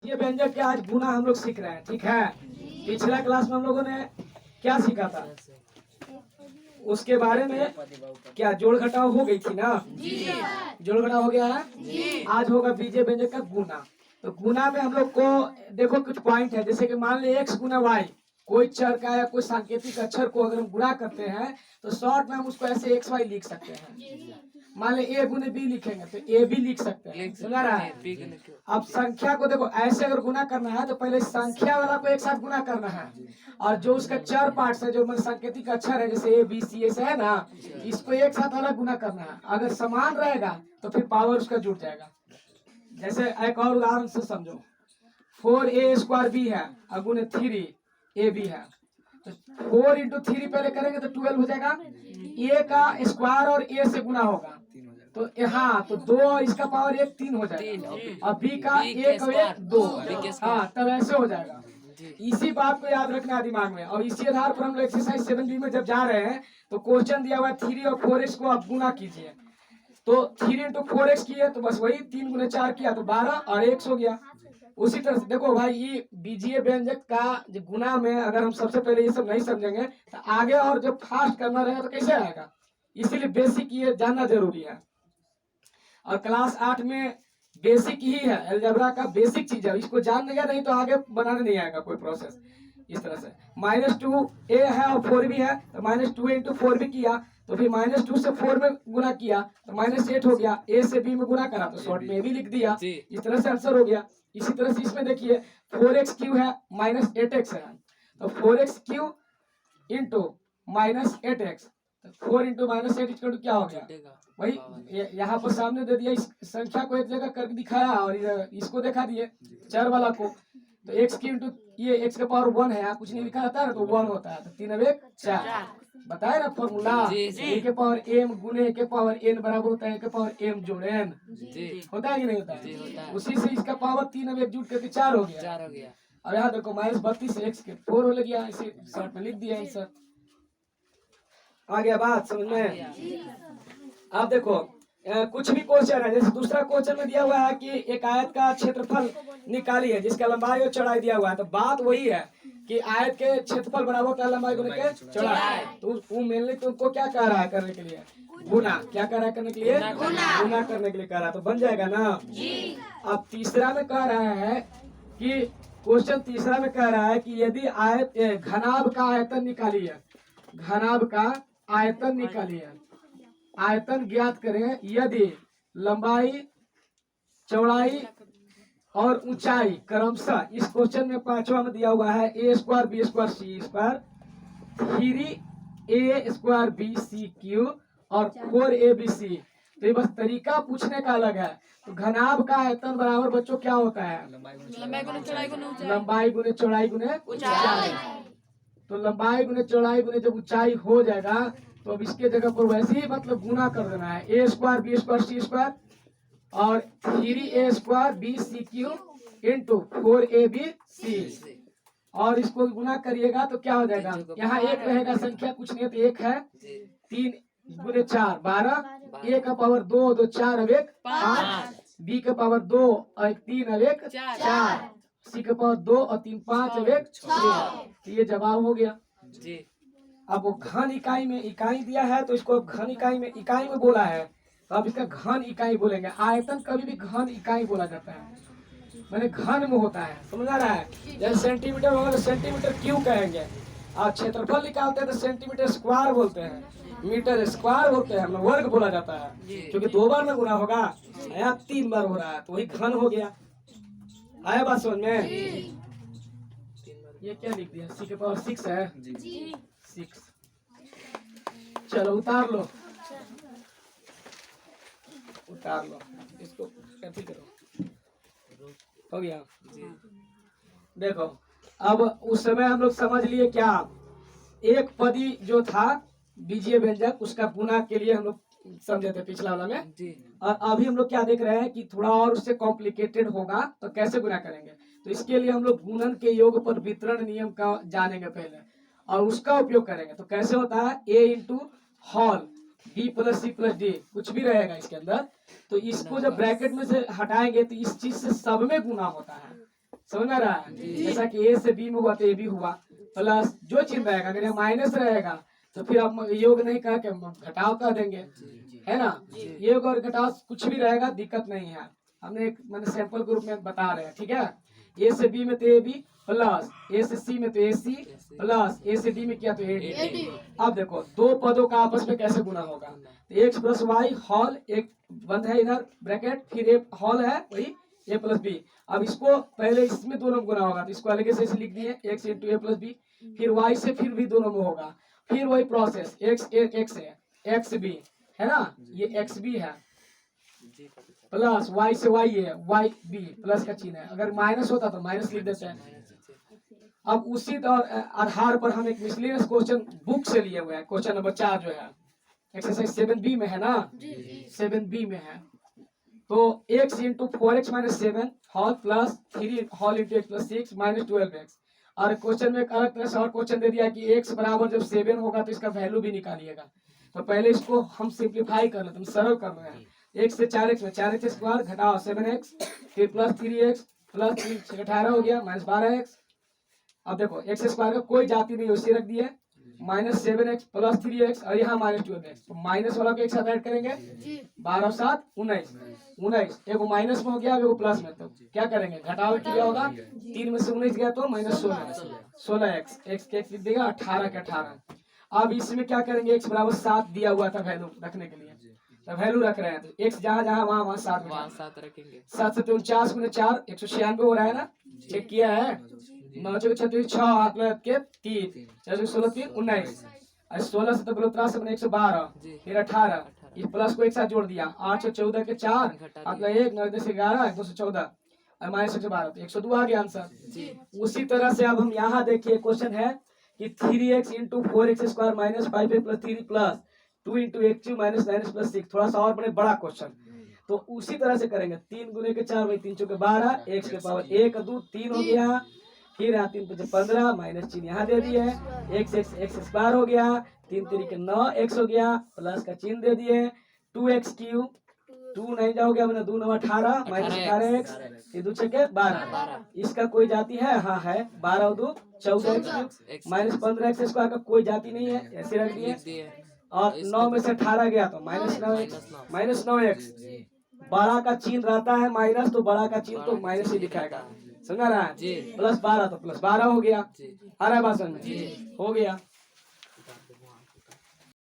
बीजीय व्यंजक के आज गुना हम लोग सीख रहे हैं, ठीक है। पिछला क्लास में हम लोगों ने क्या सीखा था, उसके बारे में क्या जोड़ घटाव हो गई थी ना, जोड़ घटाव हो गया है। आज होगा बीजीय व्यंजक का गुना। तो गुना में हम लोग को देखो कुछ पॉइंट है, जैसे कि मान ली x गुना वाई, कोई चर का या कोई सांकेतिक अक्षर को अगर हम गुणा करते हैं तो शॉर्ट में हम उसको ऐसे एक्स वाई लिख सकते हैं। मान ली a गुने b लिखेंगे तो a भी लिख सकते हैं, समझ रहा है। अब संख्या को देखो ऐसे अगर गुना करना है तो पहले संख्या वाला को एक साथ गुना करना है, और जो उसका चर पार्ट्स है, जो मतलब सांकेतिक अक्षर है जैसे a b c ऐसे है ना, इसको एक साथ अलग गुना करना है। अगर समान रहेगा तो फिर पावर उसका जुड़ जाएगा। जैसे एक और उदाहरण से समझो, 4a² b है और गुने 3ab है, तो 4 इंटू 3 पहले करेंगे तो 12 हो जाएगा। a का स्क्वायर और a से गुना होगा तो हाँ, तो 2 इसका पावर 1 3 हो जाएगा, और b का 1 और 1 2, हाँ तब ऐसे हो जाएगा। इसी बात को याद रखना है दिमाग में। और इसी आधार पर हम लोग एक्सरसाइज 7b में जब जा रहे हैं तो क्वेश्चन दिया हुआ है 3 और 4x को आप गुना कीजिए, तो 3 इंटू 4x किए तो बस वही 3 गुने 4 किया तो 12 और x हो गया। उसी तरह से देखो भाई, ये बीजीय व्यंजक का जो गुना में अगर हम सबसे पहले ये सब नहीं समझेंगे तो आगे और जब फास्ट करना रहेगा तो कैसे आएगा, इसीलिए बेसिक ये जानना जरूरी है। और क्लास 8 में बेसिक ही है, अलजेब्रा का बेसिक चीज है, इसको जान लिया नहीं तो आगे बनाने नहीं आएगा कोई प्रोसेस। इस तरह से -2a है और 4b है, तो -2 इंटू 4b किया तो फिर -2 से 4 में गुना किया तो -8 हो गया, a से b में गुना करा तो शॉर्ट में भी लिख दिया। इस तरह से आंसर हो गया। इसी तरह से इसमें देखिए 4x³ है -8x है, तो 4x³ इंटू -8x, तो 4 इंटू -8 क्या हो गया, वही यहाँ पर सामने दे दिया। इस संख्या को एक जगह करके दिखाया और इसको दिखा दिए चर वाला को, तो x³ इंटू ये x का पावर 1 है, कुछ नहीं लिखा रहता है तो 1 होता है, तो 3 और 1 4 बताए ना फॉर्मूला। a के पावर m गुने a के पावर n बराबर होता है a के पावर m जोड़ n, होता है कि नहीं होता है। उसी से इसका पावर 3 और 1 जुट करके 4 हो गया। अब यहाँ देखो -32 से x के 4 हो गया, इसे शॉर्ट में लिख दिया आंसर। आ गया बात समझ में। अब देखो कुछ भी क्वेश्चन है, जैसे दूसरा क्वेश्चन में दिया हुआ है कि एक आयत का क्षेत्रफल निकालिए जिसका लंबाई और चौड़ाई दिया हुआ है, तो बात वही है कि आयत के क्षेत्रफल बराबर होता है लंबाई गुने के चौड़ाई। तो वो मेनली तुमको क्या कह रहा है करने के लिए, गुना। क्या कह रहा है करने के लिए, गुना करने के लिए कह रहा है, तो बन जाएगा ना। अब तीसरा में कह रहा है कि क्वेश्चन तीसरा में कह रहा है कि यदि आयत घनाभ का आयतन निकालिए, घनाभ का आयतन निकालिए, आयतन ज्ञात करें यदि लंबाई चौड़ाई और ऊंचाई क्रमशः, इस क्वेश्चन में 5वां में दिया हुआ है a² b² c² 3a² bc³ और 4abc। तो ये बस तरीका पूछने का अलग है। तो घनाभ का आयतन बराबर बच्चों क्या होता है, लंबाई गुने चौड़ाई गुने ऊंचाई। तो लंबाई गुने चौड़ाई गुने जब ऊंचाई हो जाएगा तो अब इसके जगह पर वैसे ही मतलब गुना कर देना है, a² b² c² और 3a² bc³ इंटू 4abc, और इसको गुना करिएगा तो क्या हो जाएगा, यहाँ एक रहेगा, संख्या कुछ नहीं है तो एक है, 3 गुने 4 12, a का पावर 2 2 4 और 1 5, b का पावर 2 और 3 और 1 4, c का पावर 2 और 3 5 और 1 6। ये जवाब हो गया जी। अब वो घन इकाई में इकाई दिया है तो इसको घन इकाई में बोला है, तो अब इसका घन इकाई बोलेंगे। आयतन कभी भी घन इकाई बोला जाता है, मैंने घन में होता है, समझ आ रहा है। जैसे सेंटीमीटर होगा तो सेंटीमीटर क्यूब कहेंगे, और क्षेत्रफल निकालते हैं तो सेंटीमीटर स्क्वायर बोलते हैं, मीटर स्क्वायर बोलते हैं, वर्ग बोला जाता है, क्योंकि 2 बार में गुना होगा, यहाँ 3 बार हो रहा है तो वही घन हो गया। आया बात समझ में। ये क्या लिख दिया, c के पावर 6 है 6। चलो उतार लो, उतार लो इसको, कैसे करो, हो गया। देखो अब उस समय हम लोग समझ लिए क्या, एक पदी जो था बीजीय व्यंजक उसका गुना के लिए हम लोग समझे थे पिछला वाला में जी। और अभी हम लोग क्या देख रहे हैं कि थोड़ा और उससे कॉम्प्लिकेटेड होगा, तो कैसे गुना करेंगे। तो इसके लिए हम लोग गुणन के योग पर वितरण नियम का जानेंगे पहले और उसका उपयोग करेंगे। तो कैसे होता है, a into hall b plus c plus d, कुछ भी रहेगा इसके अंदर, तो इसको जब ब्रैकेट में से हटाएंगे तो इस चीज से सब में गुना होता है, समझ में आ रहा है? जैसा कि ए से बी में हुआ तो ए बी हुआ, प्लस जो चिन्ह रहेगा, अगर ये माइनस रहेगा तो फिर आप योग नहीं कह के घटाव कह देंगे, है ना? योग और घटाव कुछ भी रहेगा दिक्कत नहीं है, हमने एक मैंने सैंपल के रूप में बता रहे हैं, ठीक है? ए से बी में तो ए बी प्लस ए से सी में तो ए सी प्लस ए से डी में क्या तो ए डी। अब देखो दो पदों का आपस में कैसे गुना होगा, तो एक्स प्लस वाई होल, एक बंद है इधर ब्रैकेट, फिर एक होल है वही ए प्लस बी। अब इसको पहले इसमें दोनों गुना होगा तो इसको अलग से ऐसे लिख दिए एक्स इंटू ए प्लस बी, फिर वाई से फिर भी दोनों में होगा, फिर वही प्रोसेस एक्स है एक्स बी, है ना? ये एक्स बी है प्लस वाई से वाई है वाई बी, प्लस का चिन्ह है, अगर माइनस होता तो माइनस लिख देते हैं। अब उसी आधार पर हम एक मिसलेनियस क्वेश्चन बुक से लिए हुए हैं, क्वेश्चन नंबर 4 जो है एक्सरसाइज 7B में है ना, 7B में है, तो x into 4x minus 7 whole plus 3 whole into x plus 6 minus 12x। और क्वेश्चन में एक अलग तरह से और क्वेश्चन दे दिया कि x बराबर जब 7 होगा तो इसका वैल्यू भी निकालिएगा। तो पहले इसको हम सिंप्लीफाई कर लेते हैं, सरल कर रहे हैं। x से 4x में 4x स्क्वायर घटाओ 7x, फिर प्लस 3x प्लस 3 18 हो गया माइनस 12x। अब देखो एक्स स्क्वायर का कोई जाति नहीं, उसी रख दिए, माइनस 7x प्लस 3x और यहाँ माइनस 12x, तो माइनस वाला को एक साथ ऐड करेंगे, 12 7 19 19, एगो माइनस में हो गया एगो प्लस में, तो क्या करेंगे घटाव क्या होगा, 3 में से 19 गया तो माइनस 16x, एक्स के एक्स लिख देगा 18 के 18। अब इसमें क्या करेंगे, x बराबर 7 दिया हुआ था वैल्यू रखने के लिए, तो वैल्यू रख रहे हैं, तो x जहाँ जहाँ वहाँ 7 रखेंगे, 7 से 49 में 4 196 हो रहा है ना, चेक किया है, 9 चौके 36 6 हाथ लगा के 3 4 16 3 19, और 16 से तो बलोत्रा से बने 112, फिर 18, इस प्लस को एक साथ जोड़ दिया, 8 और 14 के 4 हाथ लगा 1 9 10 11 214 और माइनस 112, तो 102 आ गया आंसर। उसी तरह से अब हम यहाँ देखिए क्वेश्चन है कि 3x into 4x square minus 5x plus 3 plus 2 into x Q minus 9x plus 6, थोड़ा सा और बड़े बड़ा क्वेश्चन, तो उसी तरह से करेंगे, 3 गुने के 4 वही 3 चौके 12 x के पावर 1 2 3 हो गया, फिर यहाँ 3 5 15 माइनस चिन्ह यहाँ दे दिए, x स्क्वायर हो गया, 3 3 के 9x हो गया, प्लस का चिन्ह दे दिए, 2x क्यू 2 नहीं जाओगे मैंने 2 9 18 माइनस 18x, ये 2 छके 12, इसका कोई जाति है, हाँ है, 12 2 14x माइनस 15x स्क्वायर का कोई जाति नहीं है, ऐसे रख दिए, और 9 में से 18 गया तो माइनस 9x, बड़ा का चिन्ह रहता है माइनस, तो बड़ा का चिन्ह तो माइनस ही दिखाएगा, समझा रहा है? प्लस 12 तो प्लस 12 हो गया, आ रहा है बात समझ में? हो गया।